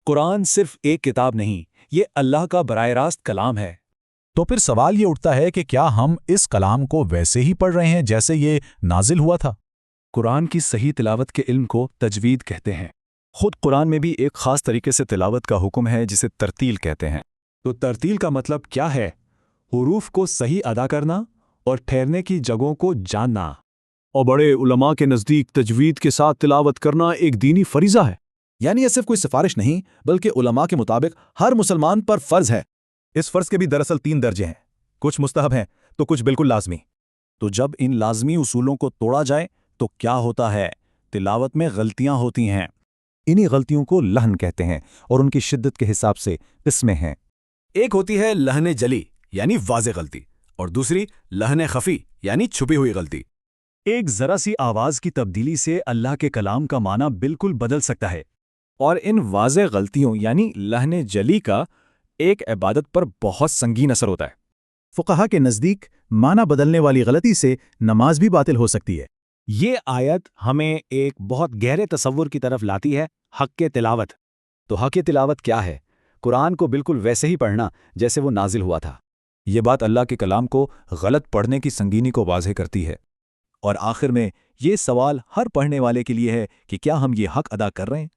قرآن صرف ایک کتاب نہیں، یہ اللہ کا براہ راست کلام ہے۔ تو پھر سوال یہ اٹھتا ہے کہ کیا ہم اس کلام کو ویسے ہی پڑھ رہے ہیں جیسے یہ نازل ہوا تھا؟ قرآن کی صحیح تلاوت کے علم کو تجوید کہتے ہیں۔ خود قرآن میں بھی ایک خاص طریقے سے تلاوت کا حکم ہے جسے ترتیل کہتے ہیں۔ تو ترتیل کا مطلب کیا ہے؟ حروف کو صحیح ادا کرنا اور ٹھہرنے کی جگہوں کو جاننا۔ اور بڑے علماء کے نزدیک تجوید کے ساتھ تلاوت کرنا ایک دینی فریضہ ہے، یعنی یہ صرف کوئی سفارش نہیں بلکہ علماء کے مطابق ہر مسلمان پر فرض ہے۔ اس فرض کے بھی دراصل 3 درجے ہیں، کچھ مستحب ہیں تو کچھ بالکل لازمی۔ تو جب ان لازمی اصولوں کو توڑا جائے تو کیا ہوتا ہے؟ تلاوت میں غلطیاں ہوتی ہیں۔ انہی غلطیوں کو لہن کہتے ہیں اور ان کی شدت کے حساب سے قسمیں ہیں۔ ایک ہوتی ہے لہن جلی یعنی واضح غلطی، اور دوسری لہن خفی یعنی چھپی ہوئی غلطی۔ ایک ذرا سی آواز کی تبدیلی سے اللہ کے کلام کا معنی بالکل بدل سکتا ہے۔ اور ان واضح غلطیوں یعنی لہن جلی کا ایک عبادت پر بہت سنگین اثر ہوتا ہے۔ فقہا کے نزدیک معنی بدلنے والی غلطی سے نماز بھی باطل ہو سکتی ہے۔ یہ آیت ہمیں ایک بہت گہرے تصور کی طرف لاتی ہے، حق تلاوت۔ تو حق تلاوت کیا ہے؟ قرآن کو بالکل ویسے ہی پڑھنا جیسے وہ نازل ہوا تھا۔ یہ بات اللہ کے کلام کو غلط پڑھنے کی سنگینی کو واضح کرتی ہے۔ اور آخر میں یہ سوال ہر پڑھنے والے کے لیے ہے کہ کیا ہم یہ حق ادا کر رہے ہیں؟